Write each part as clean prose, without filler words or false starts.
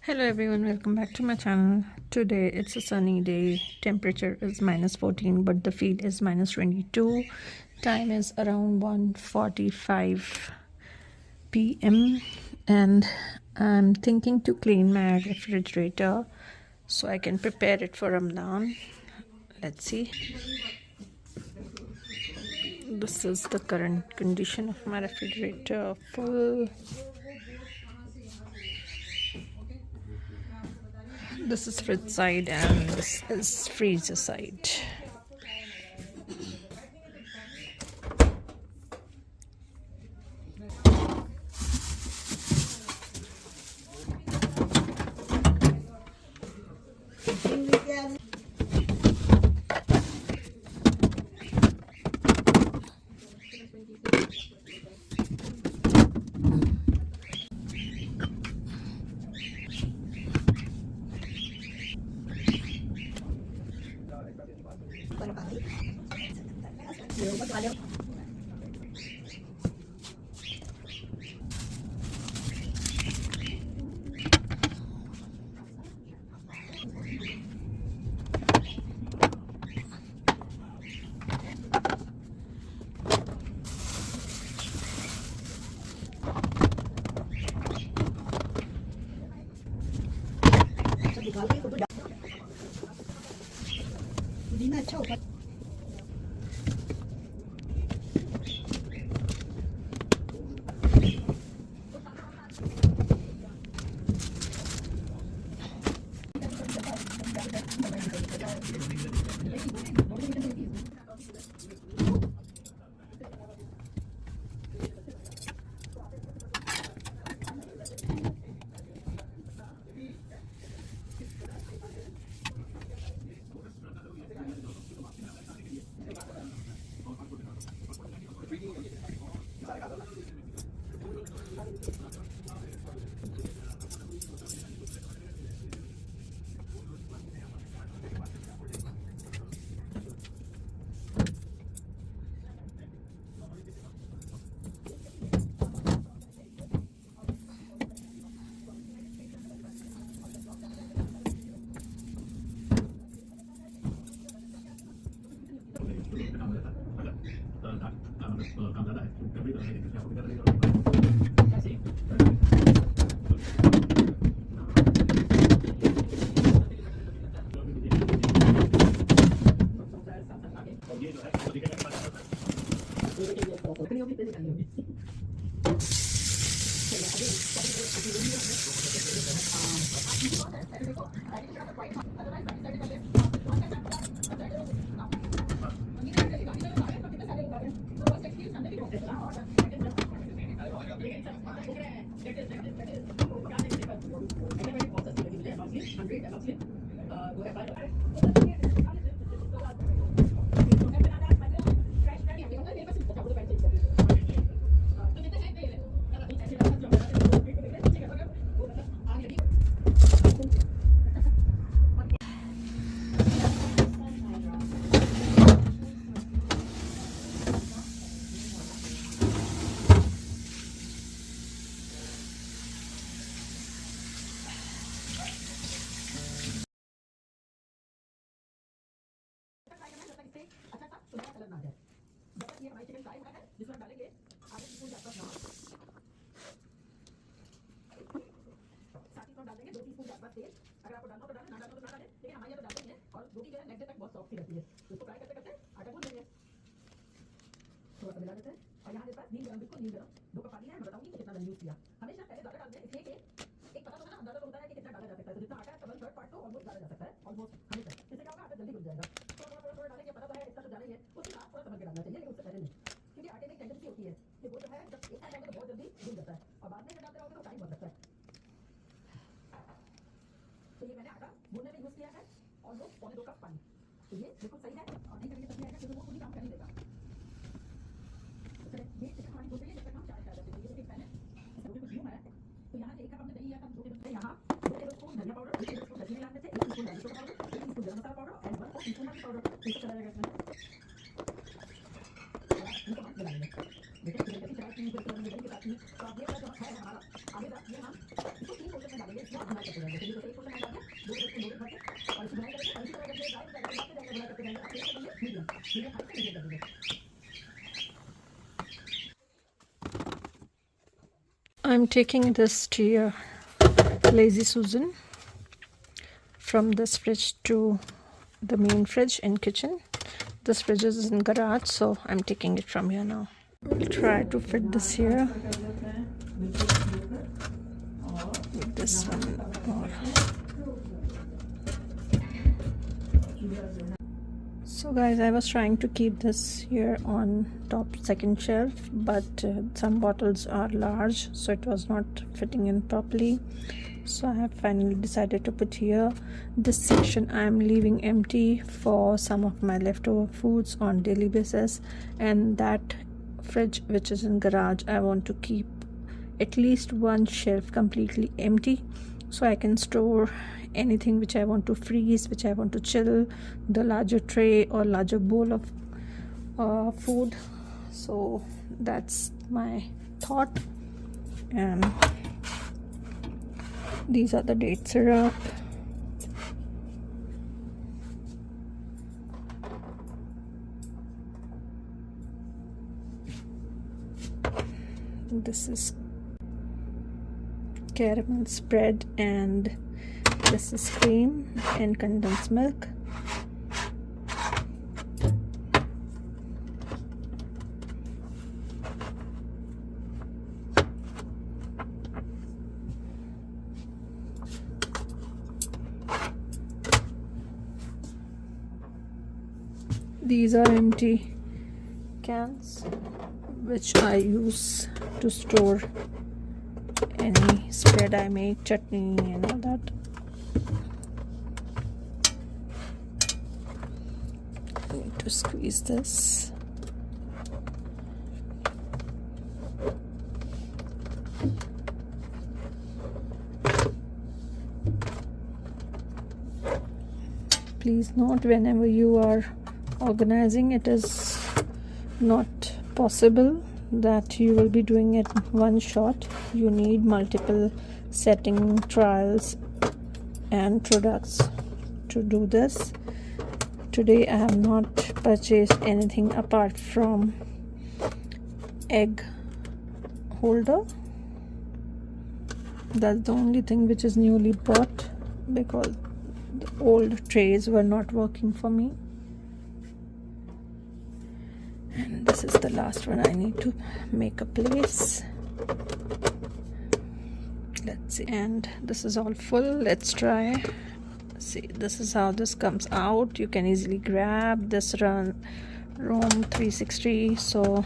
Hello everyone, welcome back to my channel. Today it's a sunny day. Temperature is -14 but the feed is -22. Time is around 1:45 p.m. and I'm thinking to clean my refrigerator so I can prepare it for Ramadan. Let's see. This is the current condition of my refrigerator. Full. This is fridge side and this is freezer side. I'm taking this to your Lazy Susan from this fridge to the main fridge in kitchen. This fridge is in garage, so I'm taking it from here now. We'll try to fit this here with this one more. So guys, I was trying to keep this here on top second shelf, but some bottles are large, so it was not fitting in properly. So I have finally decided to put here. This section I am leaving empty for some of my leftover foods on daily basis, and that fridge which is in garage, I want to keep at least one shelf completely empty, so I can store anything which I want to freeze, which I want to chill, the larger tray or larger bowl of food. So that's my thought. And these are the date syrup. This is caramel spread, and this is cream and condensed milk. These are empty cans which I use to store any spread I make, chutney and all that. I need to squeeze this. Please note, whenever you are organizing, it is not possible that you will be doing it one shot. You need multiple setting trials and products to do this. Today I have not purchased anything apart from egg holder. That's the only thing which is newly bought, because the old trays were not working for me. And this is the last one. I need to make a place. Let's see. And this is all full. Let's try. See, this is how this comes out. You can easily grab this. Room 360, so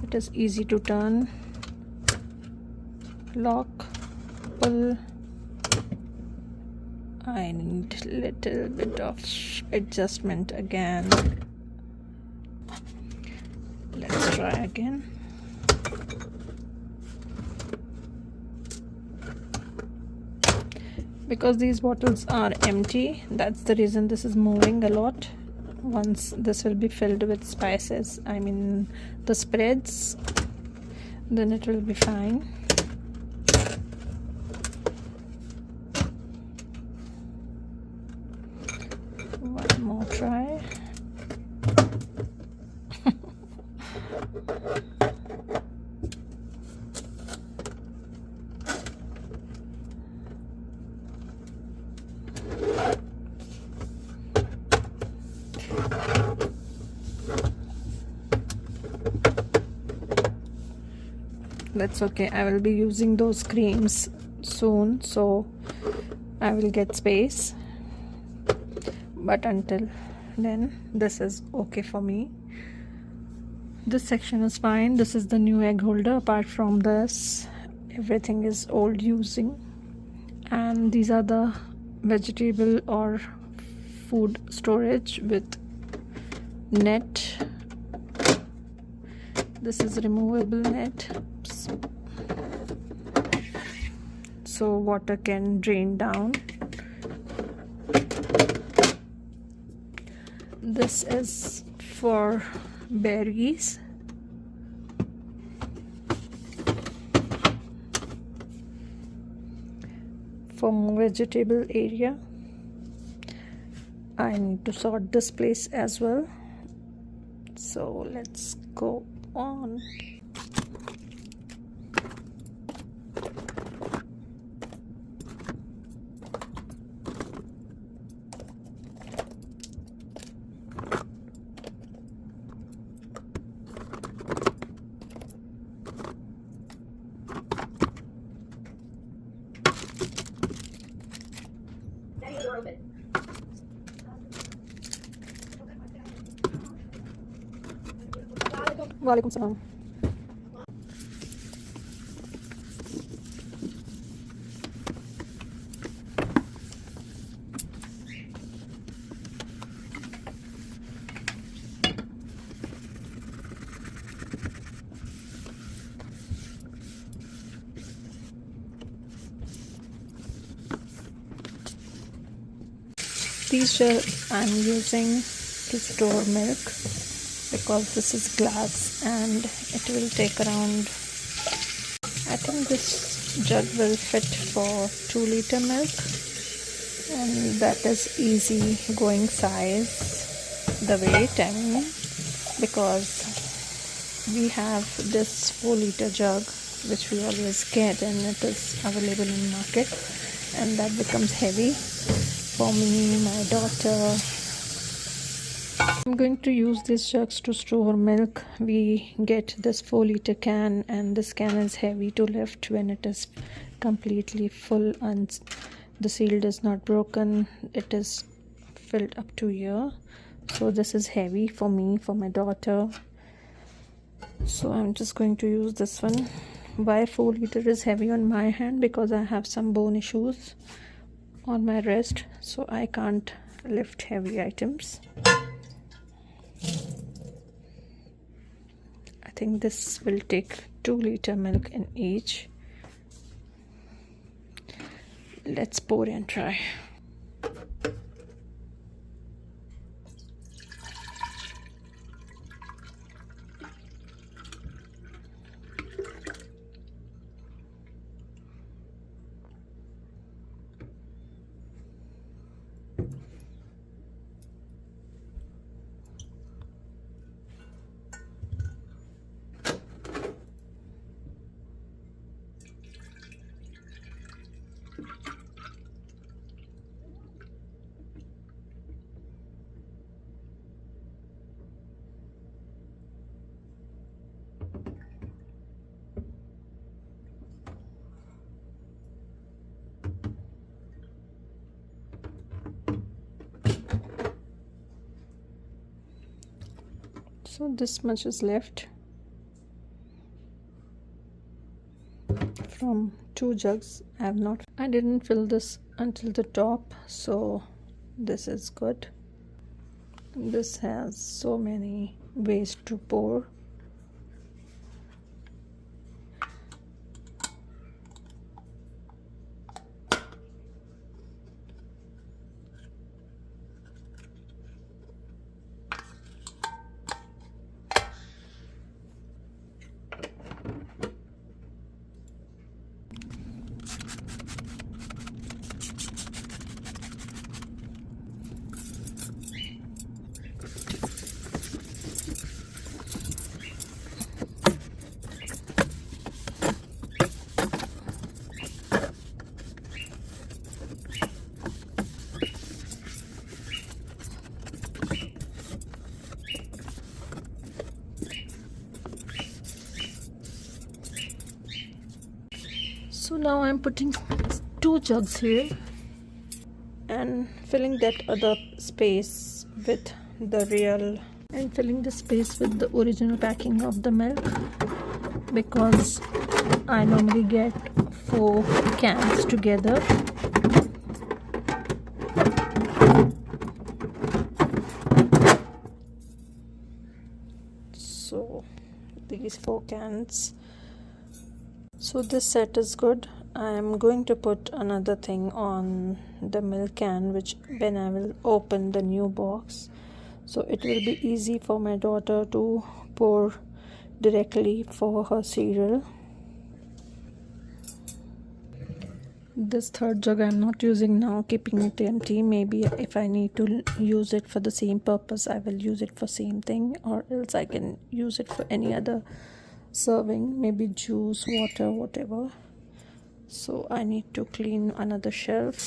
it is easy to turn, lock, pull. I need little bit of adjustment again. Let's try again. Because these bottles are empty, that's the reason this is moving a lot. Once this will be filled with spices, I mean the spreads, then it will be fine. One more try. That's okay. I will be using those creams soon, so I will get space. But until then, this is okay for me. This section is fine. This is the new egg holder. Apart from this, everything is old using. And these are the vegetable or food storage with net. This is removable net, so water can drain down. This is for berries. For more vegetable area, I need to sort this place as well. So let's go on. Walaikum salam. These jars I'm using to store milk because this is glass and it will take around, I think this jug will fit for 2-liter milk, and that is easy going size, the weight I mean, because we have this 4-liter jug which we always get and it is available in market, and that becomes heavy for me, my daughter. I'm going to use these jugs to store milk. We get this 4-liter can, and this can is heavy to lift when it is completely full and the seal is not broken. It is filled up to here, so this is heavy for me, for my daughter, so I'm just going to use this one. Why 4-liter is heavy on my hand? Because I have some bone issues on my wrist, so I can't lift heavy items. I think this will take 2-liter milk in each. Let's pour and try. So this much is left from 2 jugs. I didn't fill this until the top, so this is good. This has so many ways to pour. So now I'm putting 2 jugs here and filling that other space with the real, and filling the space with the original packing of the milk, because I normally get 4 cans together. So these 4 cans. So this set is good. I am going to put another thing on the milk can, which when I will open the new box, so it will be easy for my daughter to pour directly for her cereal. This third jug I'm not using now, keeping it empty. Maybe if I need to use it for the same purpose, I will use it for same thing, or else I can use it for any other serving, maybe juice, water, whatever. So I need to clean another shelf.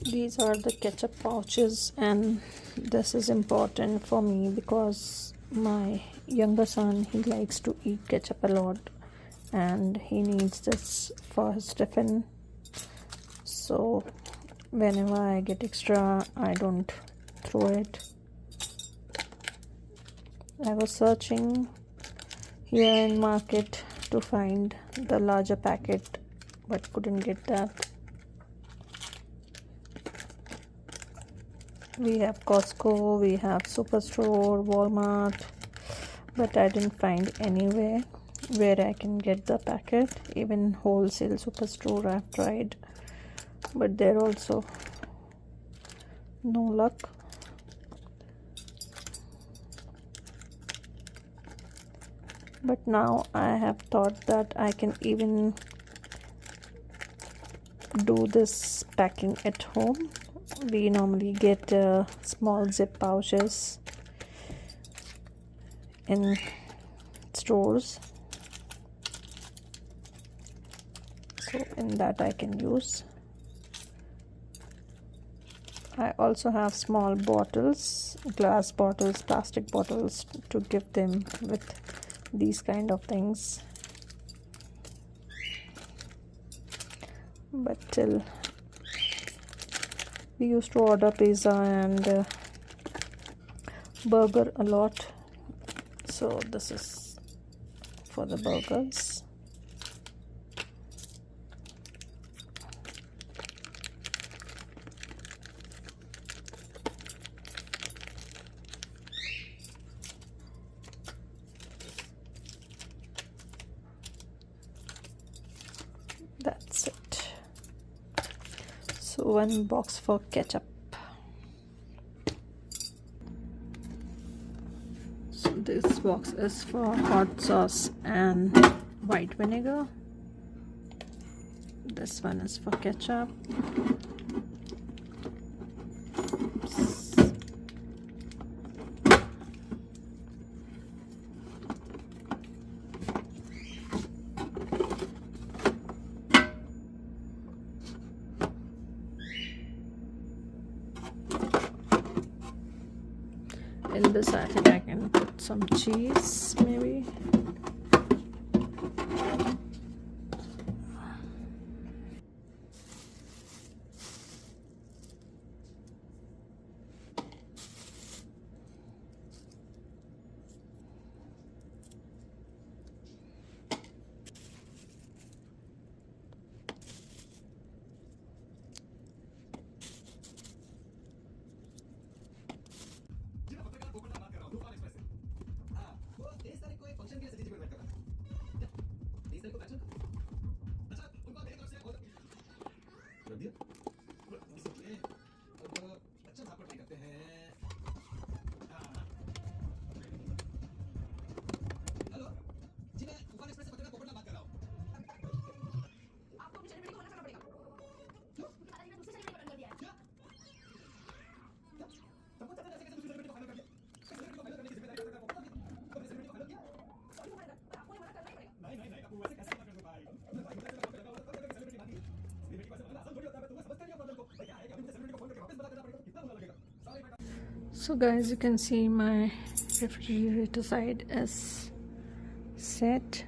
These are the ketchup pouches, and this is important for me because my younger son, he likes to eat ketchup a lot and he needs this for his tiffin. So whenever I get extra, I don't throw it. I was searching here in market to find the larger packet but couldn't get that. We have Costco, we have Superstore, Walmart, but I didn't find anywhere where I can get the packet. Even wholesale Superstore I've tried, but there also no luck. But now I have thought that I can even do this packing at home. We normally get small zip pouches in stores, so in that I can use. I also have small bottles, glass bottles, plastic bottles, to give them with these kind of things. But till we used to order pizza and burger a lot, so this is for the burgers. That's it. So one box for ketchup. So this box is for hot sauce and white vinegar. This one is for ketchup. Oops. In this I think I can put some cheese maybe. So guys, you can see my refrigerator side is set.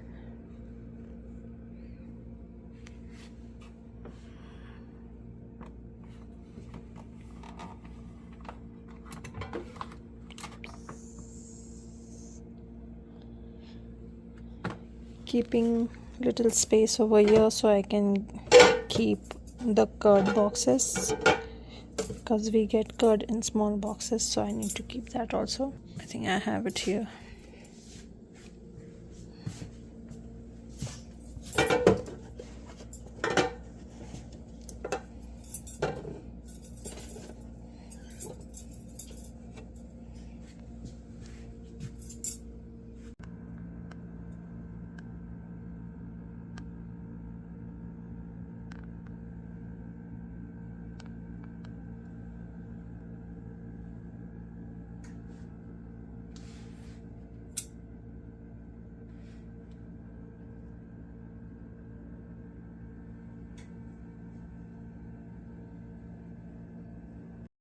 keeping little space over here so I can keep the curd boxes, because we get curd in small boxes, so I need to keep that also. I think I have it here.